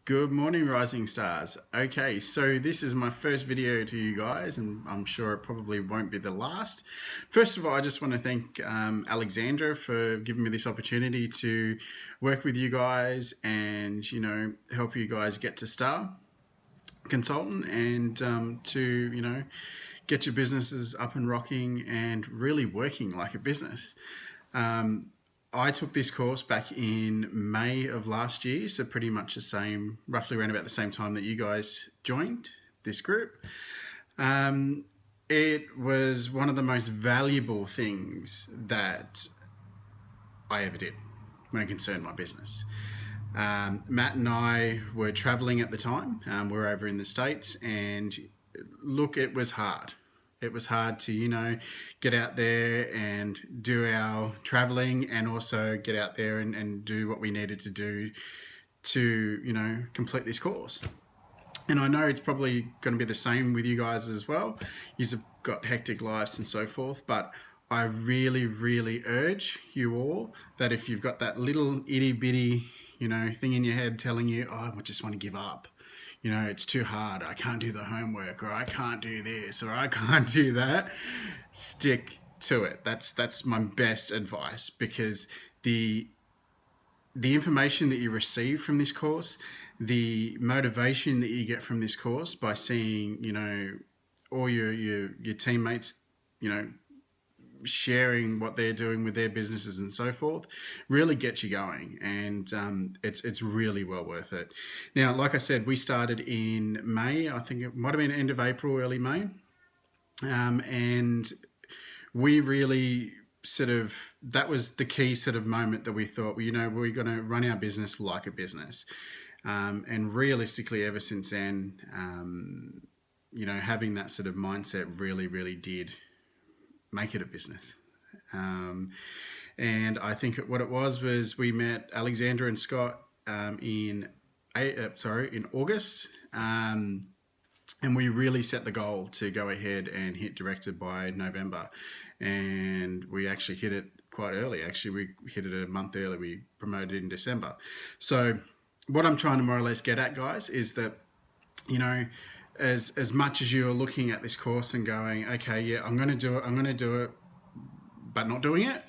Good morning, Rising Stars. Okay, so this is my first video to you guys, and I'm sure it probably won't be the last. First of all, I just want to thank Alexandra for giving me this opportunity to work with you guys and, help you guys get to Star Consultant and to, get your businesses up and rocking and really working like a business. I took this course back in May of last year, so pretty much the same, roughly around about the same time that you guys joined this group. It was one of the most valuable things that I ever did when it concerned my business. Matt and I were traveling at the time. We were over in the States, and look, it was hard. It was hard to, get out there and do our traveling and also get out there and do what we needed to do to, complete this course. And I know it's probably going to be the same with you guys as well. You've got hectic lives and so forth, but I really, really urge you all that if you've got that little itty bitty, thing in your head telling you, oh, I just want to give up. It's too hard. I can't do the homework, or I can't do this, or I can't do that. Stick to it. That's my best advice, because the information that you receive from this course, the motivation that you get from this course by seeing, all your teammates, sharing what they're doing with their businesses and so forth, really gets you going, and it's really well worth it. Now, like I said, we started in May. I think it might have been end of April, early May, and we really that was the key sort of moment that we thought, we're going to run our business like a business, and realistically, ever since then, having that sort of mindset really did make it a business. And I think what it was we met Alexandra and Scott in August, and we really set the goal to go ahead and hit director by November, and we actually hit it quite early. Actually, we hit it a month early. We promoted in December. So what I'm trying to more or less get at, guys, is that, as much as you're looking at this course and going, okay, yeah, I'm going to do it, but not doing it.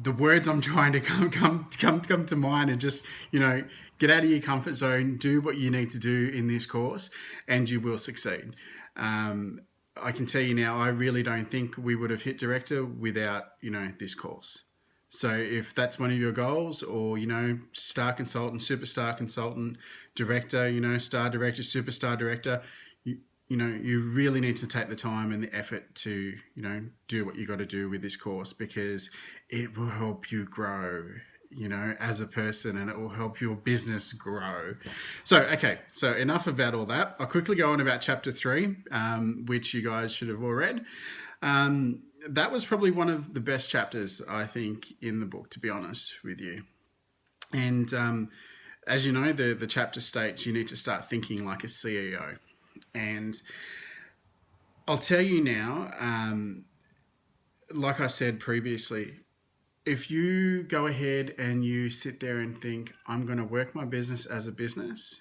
The words I'm trying to come to mind are just, get out of your comfort zone, do what you need to do in this course, and you will succeed. I can tell you now, I really don't think we would have hit director without, this course. So if that's one of your goals, or, star consultant, superstar consultant, director, star director, superstar director, you really need to take the time and the effort to, do what you got to do with this course, because it will help you grow, as a person, and it will help your business grow. So enough about all that. I'll quickly go on about chapter 3, which you guys should have all read. That was probably one of the best chapters, I think, in the book, to be honest with you. And as you know, the chapter states you need to start thinking like a CEO. And I'll tell you now, like I said previously, if you go ahead and you sit there and think, I'm going to work my business as a business,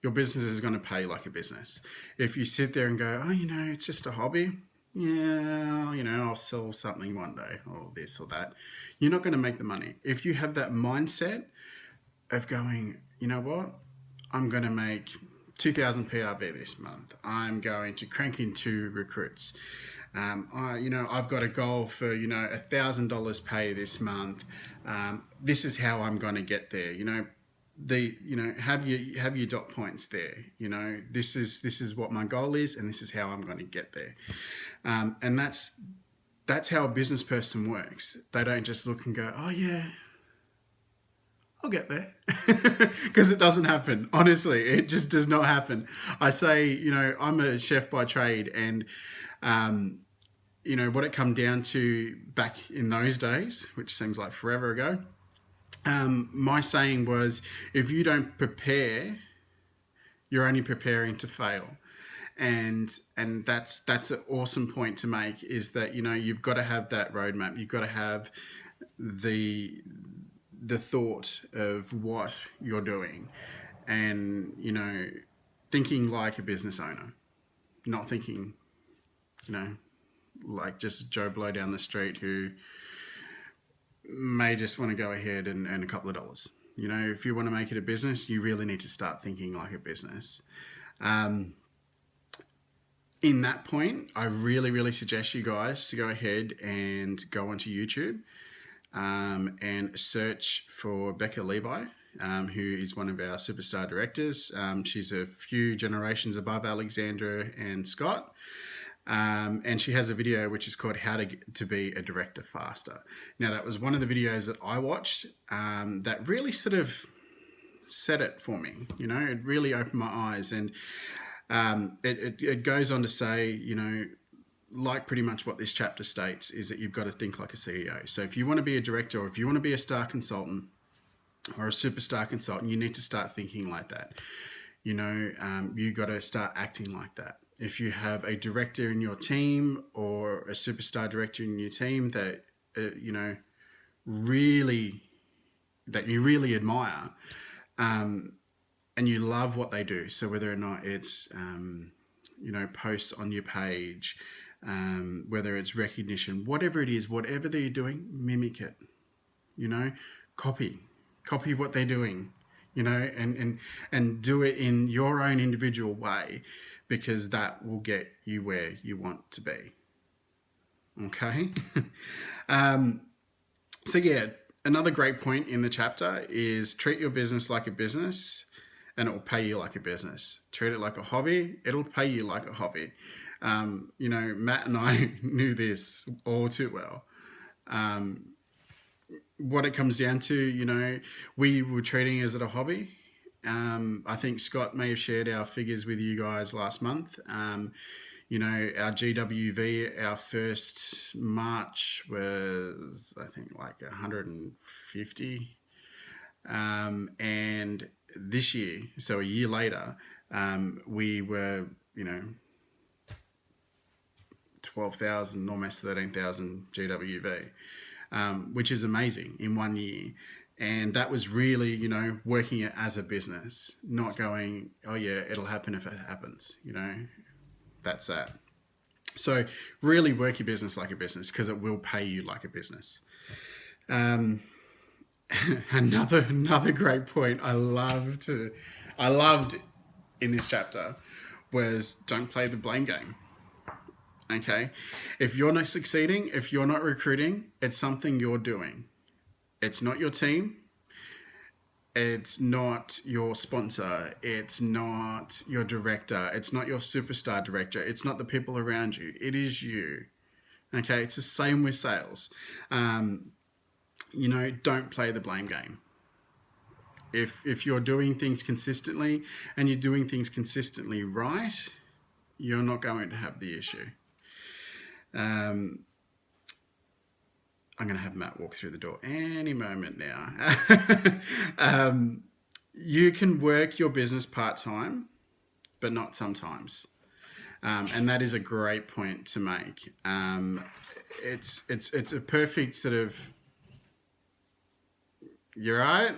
your business is going to pay like a business. If you sit there and go, oh, it's just a hobby, yeah, I'll sell something one day, or this or that, you're not going to make the money. If you have that mindset of going, you know what, I'm going to make 2,000 PRV this month, I'm going to crank in 2 recruits, I've got a goal for, $1,000 pay this month. This is how I'm going to get there. Have your dot points there. This is what my goal is, and this is how I'm going to get there. And that's how a business person works. They don't just look and go, oh yeah, I'll get there, because it doesn't happen. Honestly, it just does not happen. I say, I'm a chef by trade, and what it come down to back in those days, which seems like forever ago, my saying was, if you don't prepare, you're only preparing to fail. And that's an awesome point to make, is that, you've got to have that roadmap. You've got to have the the thought of what you're doing, and thinking like a business owner, not thinking like just Joe Blow down the street who may just want to go ahead and earn a couple of dollars. If you want to make it a business, you really need to start thinking like a business. In that point, I really, really suggest you guys to go ahead and go onto YouTube and search for Becca Levi, who is one of our superstar directors. She's a few generations above Alexandra and Scott. And she has a video which is called How to Be a Director Faster. Now, that was one of the videos that I watched that really sort of set it for me. It really opened my eyes. And it goes on to say, like pretty much what this chapter states, is that you've got to think like a CEO. So if you want to be a director, or if you want to be a star consultant or a superstar consultant, you need to start thinking like that. You got to start acting like that. If you have a director in your team or a superstar director in your team that really admire, and you love what they do, so whether or not it's posts on your page, whether it's recognition, whatever it is, whatever they're doing, mimic it. Copy what they're doing, and do it in your own individual way, because that will get you where you want to be. Okay. So yeah, another great point in the chapter is treat your business like a business, and it will pay you like a business. Treat it like a hobby, it'll pay you like a hobby. Matt and I knew this all too well. What it comes down to, we were treating it as a hobby. I think Scott may have shared our figures with you guys last month. Our GWV, our first March was, I think, like 150. And this year, so a year later, we were, 12,000, almost 13,000 GWV, which is amazing in 1 year. And that was really, working it as a business, not going, oh yeah, it'll happen if it happens, that's that. So really work your business like a business, because it will pay you like a business. Another great point I loved in this chapter was don't play the blame game. Okay. If you're not succeeding, if you're not recruiting, it's something you're doing. It's not your team. It's not your sponsor. It's not your director. It's not your superstar director. It's not the people around you. It is you. Okay. It's the same with sales. Don't play the blame game. If you're doing things consistently and you're doing things consistently right, you're not going to have the issue. I'm going to have Matt walk through the door any moment now. You can work your business part-time, but not sometimes. And that is a great point to make. It's a perfect sort of... You're right?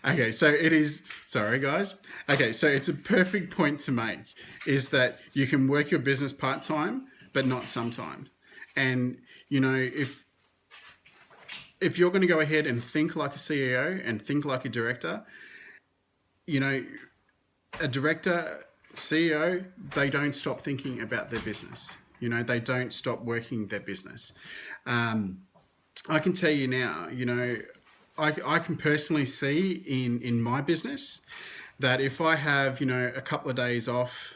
Okay, so it is... Sorry, guys. Okay, so it's a perfect point to make, is that you can work your business part-time, but not sometimes. And, if you're going to go ahead and think like a CEO and think like a director, a director, CEO, they don't stop thinking about their business. They don't stop working their business. I can tell you now, I can personally see in my business that if I have, a couple of days off,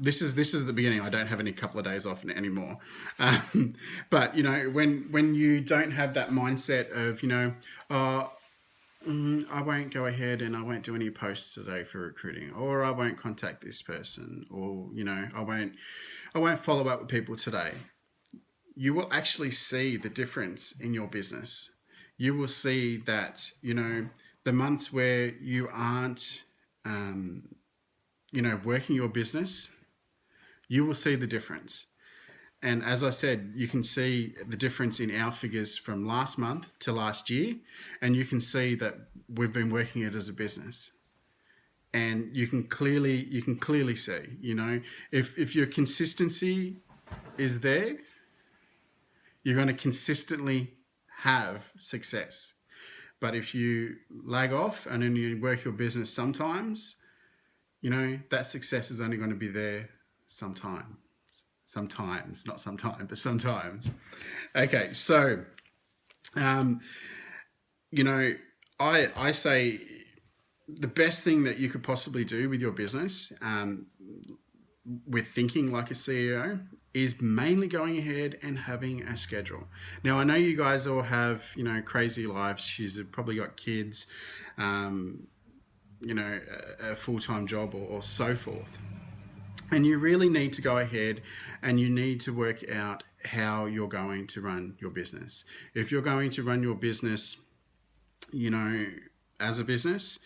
this is the beginning. I don't have any couple of days off anymore. But when you don't have that mindset of, I won't go ahead and I won't do any posts today for recruiting, or I won't contact this person, or, I won't follow up with people today. You will actually see the difference in your business. You will see that, the months where you aren't, working your business, you will see the difference. And as I said, you can see the difference in our figures from last month to last year, and you can see that we've been working it as a business. And you can clearly see, if your consistency is there, you're going to consistently have success. But if you lag off and then you work your business sometimes, that success is only going to be there sometime. Sometimes, not sometime, but sometimes. Okay, so, I say the best thing that you could possibly do with your business, with thinking like a CEO, is mainly going ahead and having a schedule. Now, I know you guys all have, crazy lives. You've probably got kids, a full-time job or so forth. And you really need to go ahead and you need to work out how you're going to run your business. If you're going to run your business, as a business,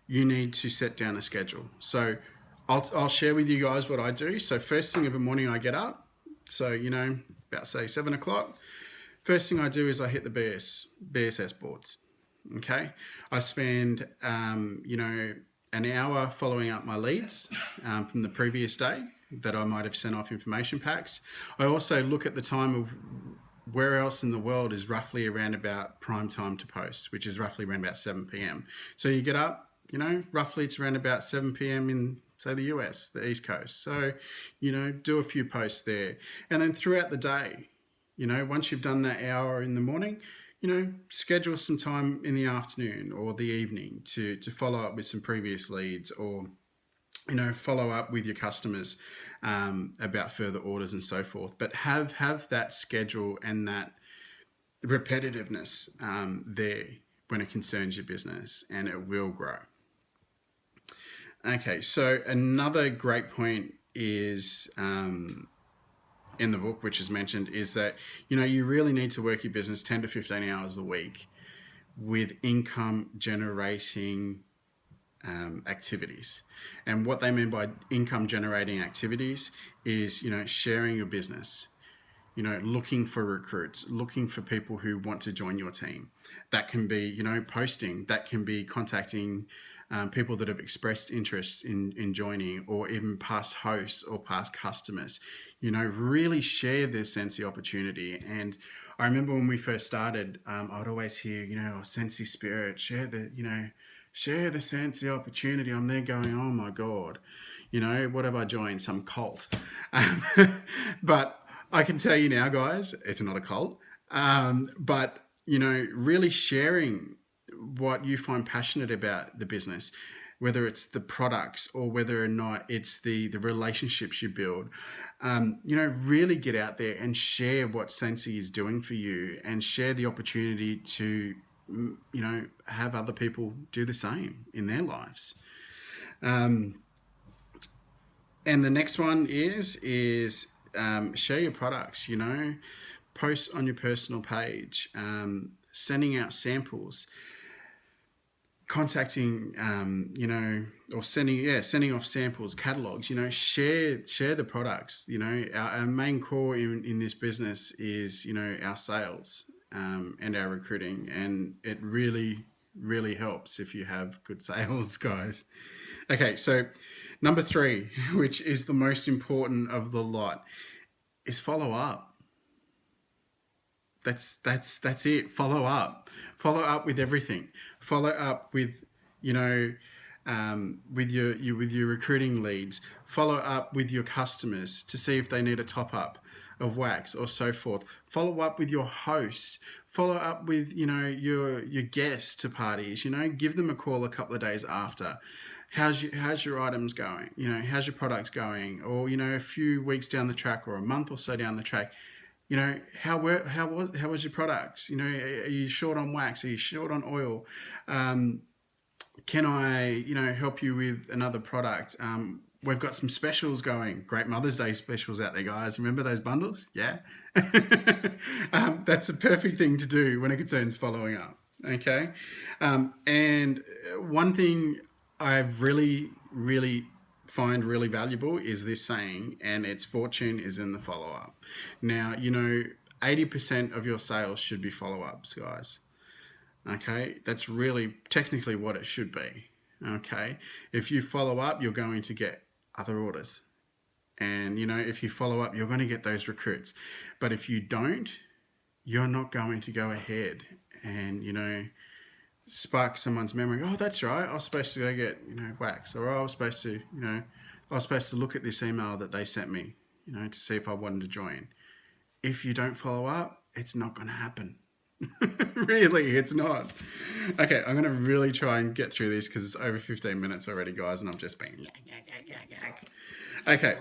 you need to set down a schedule. So I'll share with you guys what I do. So first thing of the morning I get up, so, about say 7 o'clock, first thing I do is I hit the BSS boards. Okay. I spend, an hour following up my leads from the previous day that I might have sent off information packs. I also look at the time of where else in the world is roughly around about prime time to post, which is roughly around about 7 p.m. So you get up, roughly it's around about 7 p.m. in, say, the US, the East Coast. So, do a few posts there. And then throughout the day, once you've done that hour in the morning, schedule some time in the afternoon or the evening to follow up with some previous leads, or, follow up with your customers about further orders and so forth. But have that schedule and that repetitiveness there when it concerns your business, and it will grow. Okay, so another great point is in the book, which is mentioned, is that, you really need to work your business 10 to 15 hours a week with income generating activities. And what they mean by income generating activities is, sharing your business, looking for recruits, looking for people who want to join your team. That can be, posting, that can be contacting people that have expressed interest in joining, or even past hosts or past customers. Really share this Scentsy opportunity. And I remember when we first started, I'd always hear, Scentsy spirit, share the Scentsy opportunity. I'm there going, oh my God, what have I joined? Some cult. But I can tell you now, guys, it's not a cult. But, really sharing what you find passionate about the business, whether it's the products or whether or not it's the relationships you build, really get out there and share what Scentsy is doing for you, and share the opportunity to, have other people do the same in their lives. And the next one is share your products, post on your personal page, sending out samples, contacting, or sending off samples, catalogs, share the products. Our main core in this business is, our sales and our recruiting. And it really, really helps if you have good sales, guys. Okay, so number 3, which is the most important of the lot, is follow up. That's it. Follow up with everything. Follow up with, with your recruiting leads. Follow up with your customers to see if they need a top up of wax or so forth. Follow up with your hosts. Follow up with, your guests to parties. Give them a call a couple of days after. How's your items going? How's your products going? Or, a few weeks down the track, or a month or so down the track, how was your products? Are you short on wax? Are you short on oil? Can I, help you with another product? We've got some specials going. Great Mother's Day specials out there, guys. Remember those bundles? Yeah. That's a perfect thing to do when it concerns following up. Okay. And one thing I've really, really find really valuable is this saying, and its fortune is in the follow-up. Now, 80% of your sales should be follow-ups, guys. Okay, that's really technically what it should be. Okay, if you follow up, you're going to get other orders. And, if you follow up, you're going to get those recruits. But if you don't, you're not going to go ahead and, spark someone's memory. Oh, that's right. I was supposed to go get, wax. Or I was supposed to look at this email that they sent me, to see if I wanted to join. If you don't follow up, it's not going to happen. Really, it's not. Okay, I'm going to really try and get through this because it's over 15 minutes already, guys, and I'm just being... Okay.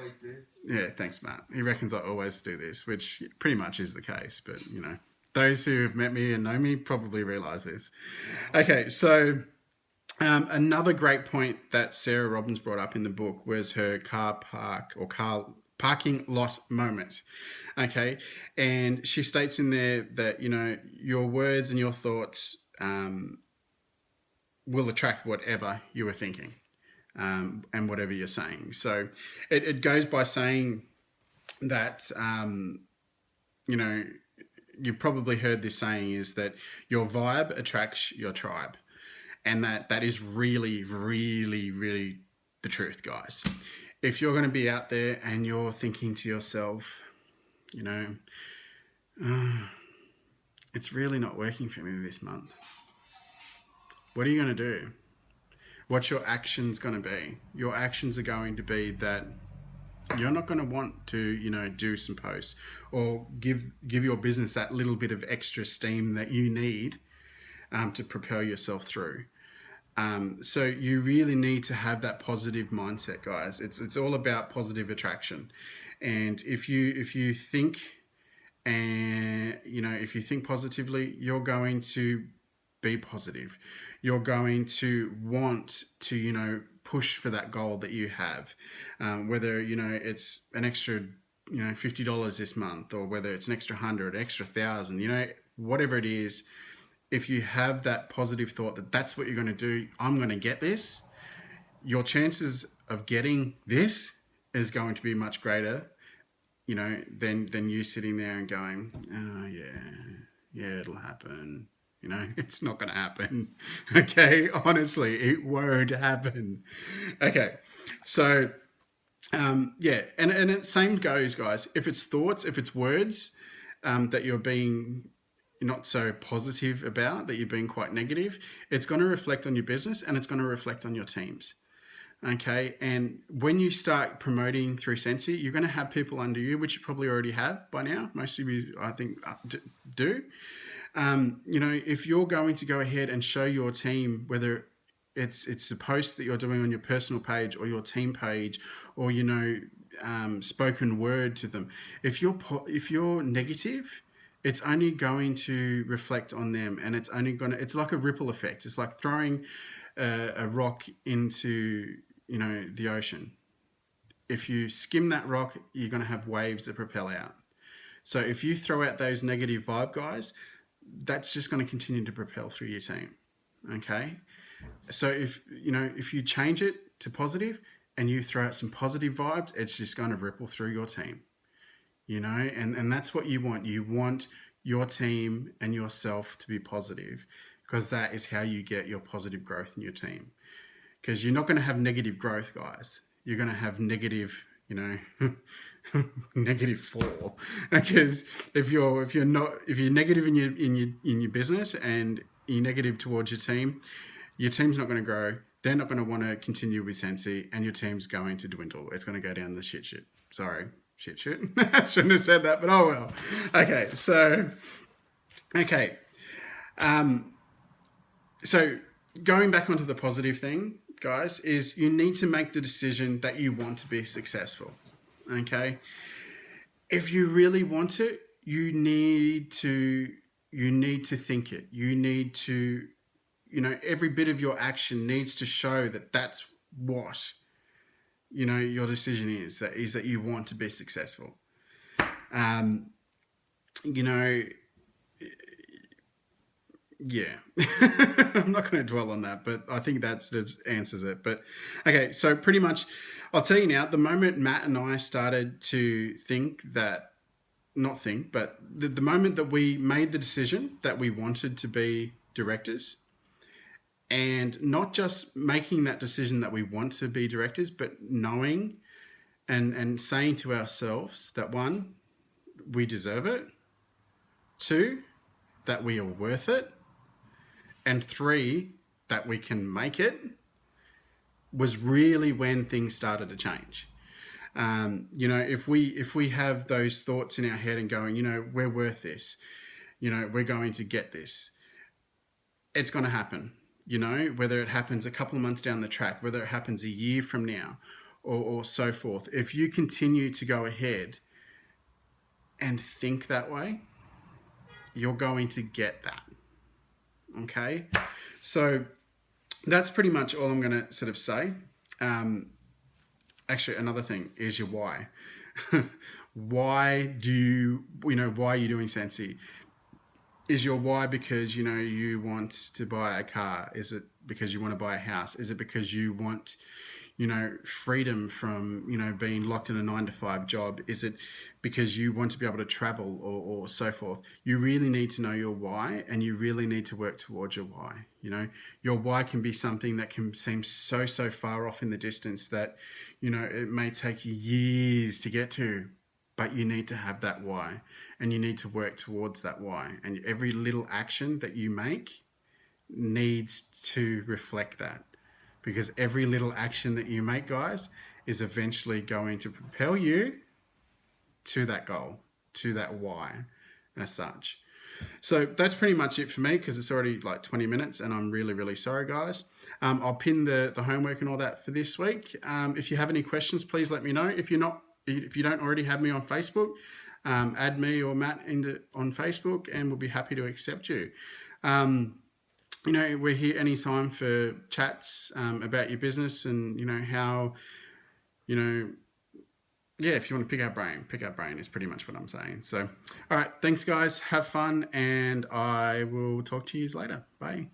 Yeah, thanks, Matt. He reckons I always do this, which pretty much is the case, but, those who have met me and know me probably realise this. Okay, so another great point that Sarah Robbins brought up in the book was her car parking lot moment. Okay, and she states in there that, your words and your thoughts will attract whatever you were thinking. And whatever you're saying. So it goes by saying that, you've probably heard this saying is that your vibe attracts your tribe. And that is really, really, really the truth, guys. If you're going to be out there and you're thinking to yourself, it's really not working for me this month. What are you going to do? What's your actions going to be? Your actions are going to be that you're not going to want to, do some posts or give your business that little bit of extra steam that you need to propel yourself through. So you really need to have that positive mindset, guys. It's all about positive attraction. And if you think positively, you're going to be positive. You're going to want to, push for that goal that you have, whether, it's an extra, $50 this month, or whether it's an extra 100, extra 1,000, whatever it is. If you have that positive thought that that's what you're going to do, I'm going to get this, your chances of getting this is going to be much greater, than you sitting there and going, oh yeah, it'll happen. It's not going to happen. Okay, honestly, it won't happen. Okay, so and it same goes, guys. If it's thoughts, if it's words that you're being not so positive about, that you're being quite negative, it's going to reflect on your business and it's going to reflect on your teams. Okay, and when you start promoting through Sensi, you're going to have people under you, which you probably already have by now. Most of you, I think, do. If you're going to go ahead and show your team, whether it's a post that you're doing on your personal page or your team page, or spoken word to them, if you're negative, it's only going to reflect on them, and it's like a ripple effect. It's like throwing a rock into the ocean. If you skim that rock, you're going to have waves that propel out. So if you throw out those negative vibe, guys, that's just going to continue to propel through your team. Okay, so if you change it to positive and you throw out some positive vibes, it's just going to ripple through your team. And that's what you want. You want your team and yourself to be positive, because that is how you get your positive growth in your team. Because you're not going to have negative growth, guys. You're going to have negative, negative fall. Because if you're negative in your business and you're negative towards your team's not going to grow. They're not going to want to continue with Sensi, and your team's going to dwindle. It's going to go down the shit. Sorry, shit. I shouldn't have said that, but oh well. Okay, so so going back onto the positive thing, guys, is you need to make the decision that you want to be successful. Okay, if you really want it, you need to think it. You need to, every bit of your action needs to show that that's what, your decision is that you want to be successful. Yeah. I'm not going to dwell on that, but I think that sort of answers it. But okay, so pretty much, I'll tell you now, the moment Matt and I started to think that, not think, but the moment that we made the decision that we wanted to be directors, and not just making that decision that we want to be directors, but knowing and saying to ourselves that one, we deserve it, two, that we are worth it, and three, that we can make it, was really when things started to change. If we have those thoughts in our head and going, we're worth this, we're going to get this, it's going to happen. Whether it happens a couple of months down the track, whether it happens a year from now, or so forth. If you continue to go ahead and think that way, you're going to get that. Okay, so that's pretty much all I'm going to sort of say. Actually, another thing is your why. Why are you doing Sensi? Is your why because, you want to buy a car? Is it because you want to buy a house? Is it because you want, freedom from, being locked in a 9-to-5 job? Is it because you want to be able to travel or so forth? You really need to know your why, and you really need to work towards your why. Your why can be something that can seem so far off in the distance that, it may take years to get to, but you need to have that why, and you need to work towards that why. And every little action that you make needs to reflect that, because every little action that you make, guys, is eventually going to propel you to that goal, to that why as such. So that's pretty much it for me, because it's already like 20 minutes and I'm really sorry, guys. I'll pin the homework and all that for this week. If you have any questions, please let me know. If you don't already have me on Facebook, add me or Matt on Facebook, and we'll be happy to accept you. We're here anytime for chats about your business and, how, if you want to pick our brain is pretty much what I'm saying. So, all right, thanks guys. Have fun, and I will talk to you later. Bye.